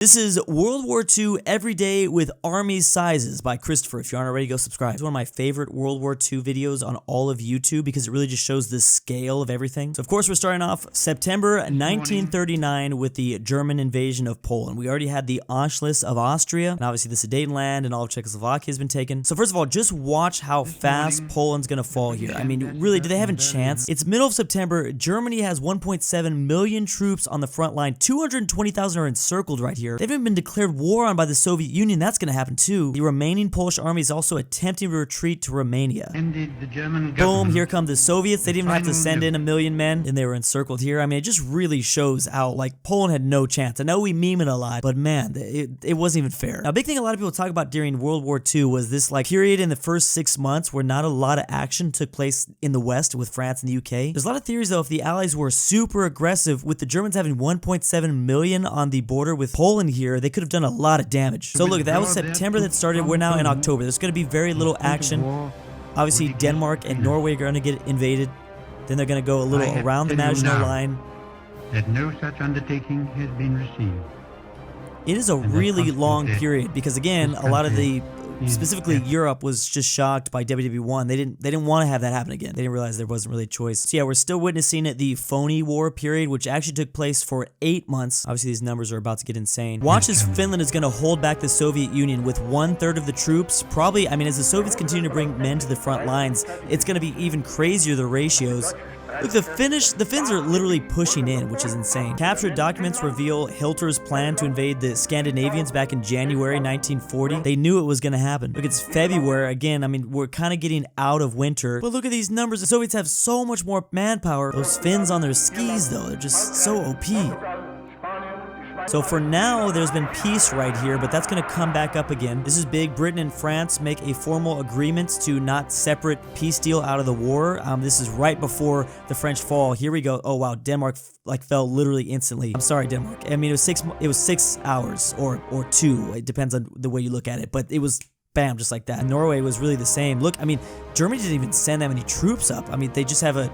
This is World War II Every Day with Army Sizes by Christopher. If you aren't already, go subscribe. It's one of my favorite World War II videos on all of YouTube because it really just shows the scale of everything. So of course we're starting off September 1939 with the German invasion of Poland. We already had the Anschluss of Austria, and obviously the Sudetenland and all of Czechoslovakia has been taken. So first of all, just watch how fast Poland's gonna fall here. I mean, really, do they have a chance? It's middle of September. Germany has 1.7 million troops on the front line. 220,000 are encircled right here. They haven't been declared war on by the Soviet Union. That's going to happen too. The remaining Polish army is also attempting to retreat to Romania. Boom, here come the Soviets. They didn't even have to send in 1 million men, and they were encircled here. I mean, it just really shows how, like, Poland had no chance. I know we meme it a lot, but man, it wasn't even fair. Now, a big thing a lot of people talk about during World War II was this, like, period in the first 6 months where not a lot of action took place in the West with France and the UK. There's a lot of theories, though, if the Allies were super aggressive, with the Germans having 1.7 million on the border with Poland here, they could have done a lot of damage. So look, that was September that started. We're now in October. There's going to be very little action. Obviously, Denmark and Norway are going to get invaded. Then they're going to go a little around the Maginot Line. That no such undertaking has been received. It is a really long period because, again, a lot of the, specifically Europe, was just shocked by WW1. They didn't want to have that happen again. They didn't realize there wasn't really a choice. So yeah, we're still witnessing the phony war period, which actually took place for 8 months. Obviously, these numbers are about to get insane. Watch as Finland is going to hold back the Soviet Union with 1/3 of the troops. Probably, I mean, as the Soviets continue to bring men to the front lines, it's going to be even crazier, the ratios. Look, the Finns are literally pushing in, which is insane. Captured documents reveal Hitler's plan to invade the Scandinavians back in January 1940. They knew it was going to happen. Look, it's February. Again, I mean, we're kind of getting out of winter. But look at these numbers. The Soviets have so much more manpower. Those Finns on their skis, though, they're just so OP. So for now, there's been peace right here, but that's going to come back up again. This is big. Britain and France make a formal agreement to not separate peace deal out of the war. This is right before the French fall. Here we go. Oh wow, Denmark fell literally instantly. I'm sorry, Denmark. I mean, it was 6 hours or 2. It depends on the way you look at it, but it was bam, just like that. Norway was really the same. Look, I mean, Germany didn't even send that many troops up. I mean, they just have a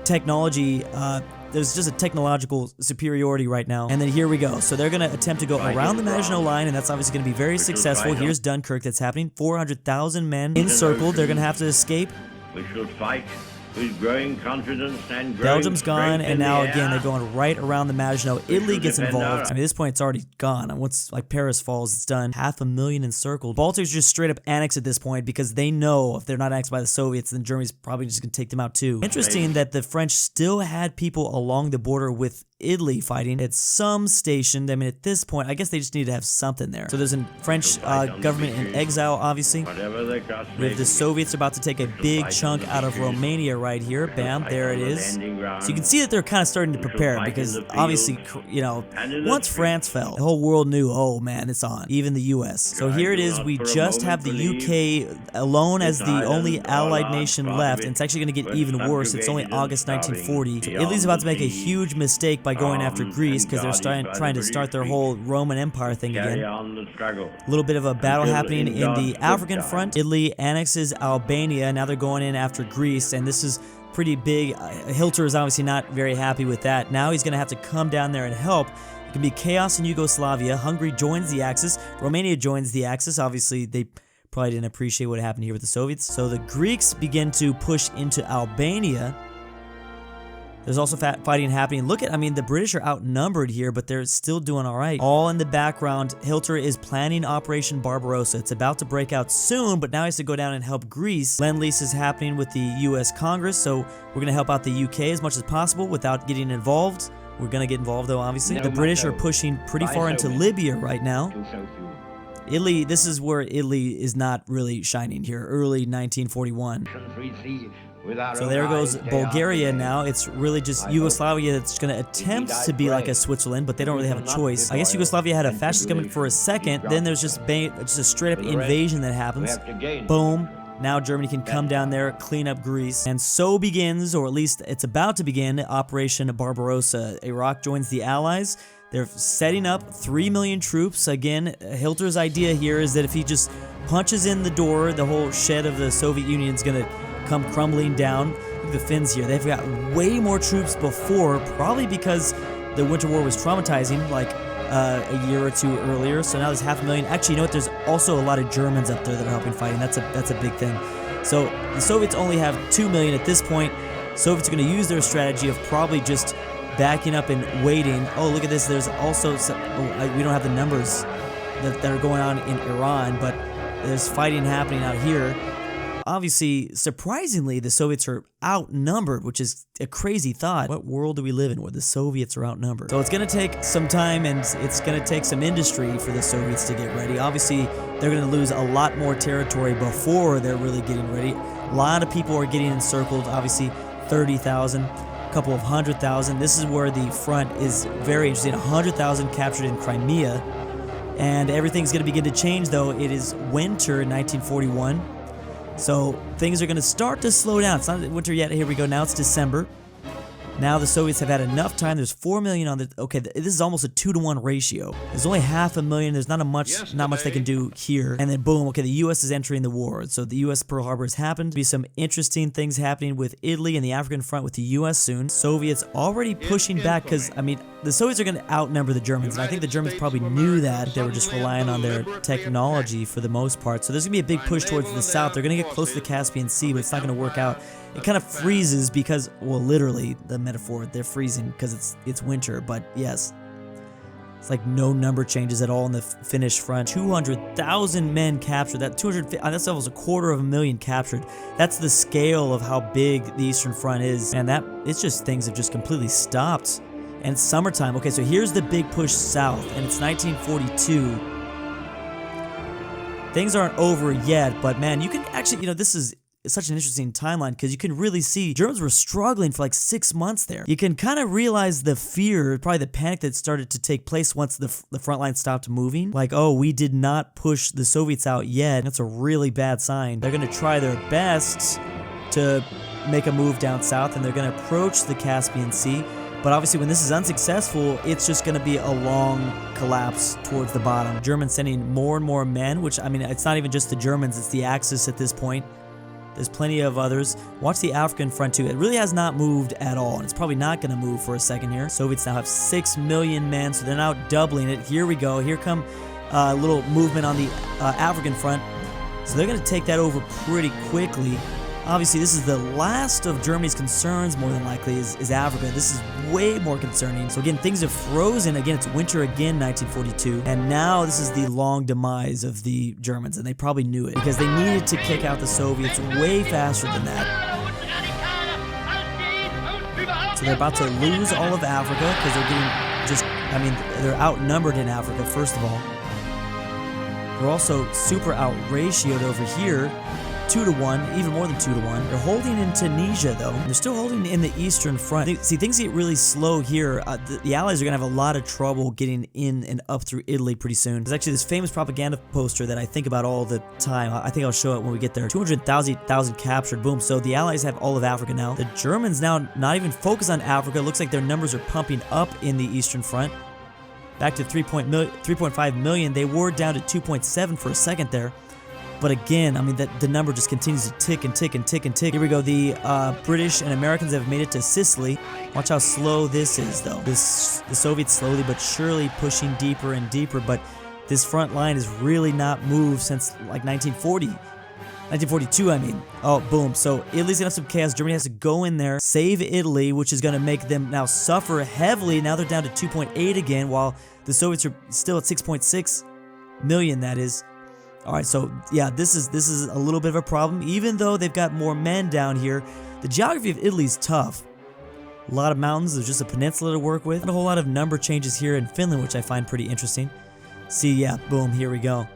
technology. There's just a technological superiority right now. And then here we go. So they're going to attempt to go around the Maginot Line, and that's obviously going to be very successful. Here's Dunkirk that's happening. 400,000 men encircled. They're going to have to escape. We should fight with growing confidence and growing Belgium's gone, and now again they're going right around the Maginot. Italy gets involved. I mean, at this point it's already gone. Once like Paris falls, it's done. 500,000 encircled. Baltics just straight up annexed at this point because they know if they're not annexed by the Soviets, then Germany's probably just gonna take them out too. Interesting that the French still had people along the border with Italy fighting at some station. I mean, at this point, I guess they just need to have something there. So there's a French government in exile, obviously. We have the Soviets about to take a big chunk out of Romania right here. Bam, there it is. So you can see that they're kind of starting to prepare because obviously, you know, once France fell, the whole world knew, oh man, it's on. Even the US. So here it is. We just have the UK alone as the only allied nation left. And it's actually going to get even worse. It's only August 1940. So Italy's about to make a huge mistake by going after Greece because they're trying to start their whole Roman Empire thing again. A little bit of a battle happening in the African front. Italy annexes Albania. Now they're going in after Greece, and this is pretty big. Hitler is obviously not very happy with that. Now he's going to have to come down there and help. It can be chaos in Yugoslavia. Hungary joins the Axis. Romania joins the Axis. Obviously, they probably didn't appreciate what happened here with the Soviets. So the Greeks begin to push into Albania. There's also fighting happening. Look at, I mean, the British are outnumbered here, but they're still doing all right. All in the background, Hitler is planning Operation Barbarossa. It's about to break out soon, but now he has to go down and help Greece. Lend-Lease is happening with the US Congress, so we're going to help out the UK as much as possible without getting involved. We're going to get involved, though, obviously. The British are pushing pretty far into Libya right now. Italy, this is where Italy is not really shining here, early 1941. So there goes Bulgaria now. It's really just Yugoslavia that's going to attempt to be like a Switzerland, but they don't really have a choice. I guess Yugoslavia had a fascist government for a second, then there's just a straight up invasion that happens. Boom. Now Germany can come down there, clean up Greece. And so begins, or at least it's about to begin, Operation Barbarossa. Iraq joins the Allies. They're setting up 3 million troops. Again, Hitler's idea here is that if he just punches in the door, the whole shed of the Soviet Union is going to come crumbling down. Look at the Finns here. They've got way more troops before, probably because the Winter War was traumatizing. Like, a year or two earlier. So now there's 500,000. Actually, you know what? There's also a lot of Germans up there that are helping fighting. That's a big thing. So the Soviets only have 2 million at this point. Soviets are going to use their strategy of probably just backing up and waiting. Oh, look at this. There's also some, we don't have the numbers that are going on in Iran, but there's fighting happening out here. Obviously, surprisingly, the Soviets are outnumbered, which is a crazy thought. What world do we live in where the Soviets are outnumbered? So it's going to take some time, and it's going to take some industry for the Soviets to get ready. Obviously, they're going to lose a lot more territory before they're really getting ready. A lot of people are getting encircled. Obviously, 30,000, a couple of 100,000. This is where the front is very interesting. 100,000 captured in Crimea. And everything's going to begin to change, though. It is winter in 1941. So things are going to start to slow down. It's not winter yet. Here we go. Now it's December. Now the Soviets have had enough time. There's 4 million on the... Okay, this is almost a 2-to-1 ratio. There's only 500,000. There's not much they can do here. And then boom, okay, the U.S. is entering the war. So the U.S. Pearl Harbor has happened. There'll be some interesting things happening with Italy and the African front with the U.S. soon. Soviets already pushing back because, I mean, the Soviets are going to outnumber the Germans. And I think the Germans probably knew that. They were just relying on their technology for the most part. So there's going to be a big push towards the south. They're going to get close to the Caspian Sea, but it's not going to work out. It kind of freezes because, well, literally, the metaphor, they're freezing because it's winter, but yes. It's like no number changes at all in the Finnish front. 200,000 men captured. That's almost 250,000 captured. That's the scale of how big the Eastern Front is. And it's just things have just completely stopped. And it's summertime. Okay, so here's the big push south, and it's 1942. Things aren't over yet, but man, you can actually, this is such an interesting timeline because you can really see Germans were struggling for like 6 months there. You can kind of realize the fear, probably the panic that started to take place once the front line stopped moving. Like, oh, we did not push the Soviets out yet. That's a really bad sign. They're going to try their best to make a move down south, and they're going to approach the Caspian Sea. But obviously, when this is unsuccessful, it's just going to be a long collapse towards the bottom. Germans sending more and more men, which, I mean, it's not even just the Germans, it's the Axis at this point. There's plenty of others. Watch the African front too. It really has not moved at all, and it's probably not going to move for a second here. Soviets now have 6 million men, so they're now doubling it. Here we go. Here come a little movement on the African front. So they're going to take that over pretty quickly. Obviously, this is the last of Germany's concerns, more than likely, is Africa. This is way more concerning. So again, things have frozen. Again, it's winter again, 1942. And now this is the long demise of the Germans, and they probably knew it because they needed to kick out the Soviets way faster than that. So they're about to lose all of Africa because they're getting they're outnumbered in Africa, first of all. They're also super out-ratioed over here. 2-to-1, even more than 2-to-1. They're holding in Tunisia, though. They're still holding in the Eastern Front. See, things get really slow here. The Allies are going to have a lot of trouble getting in and up through Italy pretty soon. There's actually this famous propaganda poster that I think about all the time. I think I'll show it when we get there. 200,000 captured. Boom. So the Allies have all of Africa now. The Germans now not even focus on Africa. It looks like their numbers are pumping up in the Eastern Front. Back to 3.5 million. They were down to 2.7 for a second there. But again, I mean, the number just continues to tick and tick and tick and tick. Here we go. The British and Americans have made it to Sicily. Watch how slow this is, though. The Soviets slowly but surely pushing deeper and deeper. But this front line has really not moved since like 1940. 1942, I mean. Oh, boom. So Italy's gonna have some chaos. Germany has to go in there, save Italy, which is gonna make them now suffer heavily. Now they're down to 2.8 again, while the Soviets are still at 6.6 million, that is. Alright, so yeah, this is a little bit of a problem. Even though they've got more men down here, the geography of Italy is tough. A lot of mountains, there's just a peninsula to work with, and a whole lot of number changes here in Finland, which I find pretty interesting. See, yeah, boom, here we go.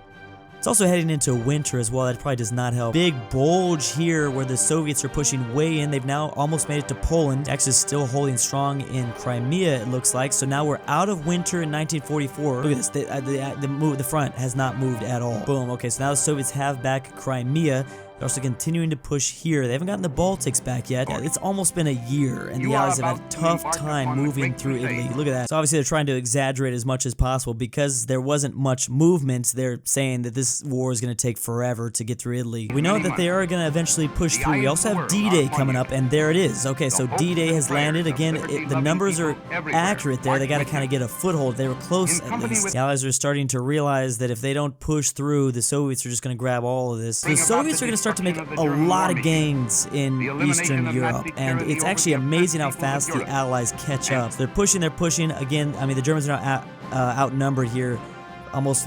It's also heading into winter as well. That probably does not help. Big bulge here where the Soviets are pushing way in. They've now almost made it to Poland. Actually still holding strong in Crimea, it looks like. So now we're out of winter in 1944. Look at this. The front has not moved at all. Boom. Okay, so now the Soviets have back Crimea. They're also continuing to push here. They haven't gotten the Baltics back yet. It's almost been a year, and the Allies have had a tough time moving through Italy. Look at that. So obviously they're trying to exaggerate as much as possible because there wasn't much movement. They're saying that this war is going to take forever to get through Italy. We know that they are going to eventually push through. We also have D-Day coming up, and there it is. Okay, so D-Day has landed. Again, the numbers are accurate there. They got to kind of get a foothold. They were close at least. The Allies are starting to realize that if they don't push through, the Soviets are just going to grab all of this. The Soviets are going to start to make a lot of gains in Eastern Europe, and it's actually amazing how fast the Allies catch up. They're pushing. Again, I mean, the Germans are now outnumbered here, almost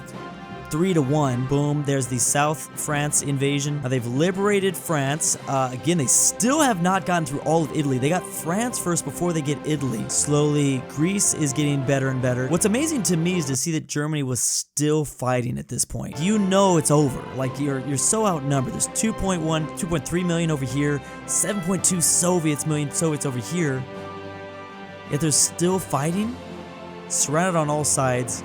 3-1. Boom, there's the South France invasion. Now they've liberated France. Again, they still have not gotten through all of Italy. They got France first before they get Italy. Slowly, Greece is getting better and better. What's amazing to me is to see that Germany was still fighting at this point. You know it's over. Like, you're so outnumbered. There's 2.3 million over here, 7.2 million Soviets over here. Yet they're still fighting, surrounded on all sides.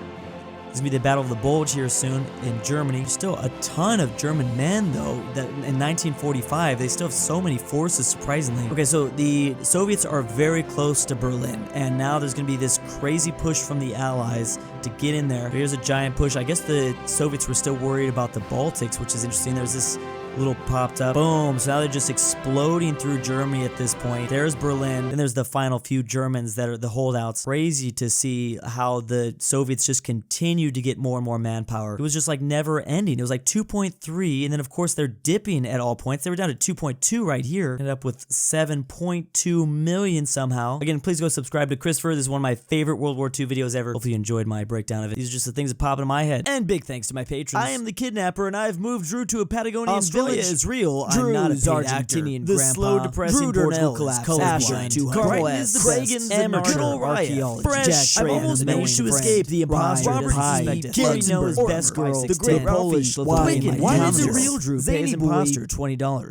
There's going to be the Battle of the Bulge here soon in Germany. Still a ton of German men, though, that in 1945, they still have so many forces, surprisingly. Okay, so the Soviets are very close to Berlin, and now there's going to be this crazy push from the Allies to get in there. Here's a giant push. I guess the Soviets were still worried about the Baltics, which is interesting. There's this little popped up. Boom. So now they're just exploding through Germany at this point. There's Berlin. Then there's the final few Germans that are the holdouts. Crazy to see how the Soviets just continued to get more and more manpower. It was just like never ending. It was like 2.3, and then of course they're dipping at all points. They were down to 2.2 right here. Ended up with 7.2 million somehow. Again, please go subscribe to Christopher. This is one of my favorite World War II videos ever. Hopefully you enjoyed my breakdown of it. These are just the things that pop into my head. And big thanks to my patrons. I am the Kidnapper, and I've moved Drew to a Patagonian village. Is real. I'm not a Argentinian the grandpa. Slow depressing Portugal Durnil collapse. Colorblind. Carmel Saida. Amateur. GoodOldRyah. Phresh. I've almost managed to escape the imposter. RyeThePie. KirinoIsBestGirl. The Great Polish-Lithuanian Commonwealth. Why.did.the.real.Drew.pay.his.imposter. ZaneyBoi. $20.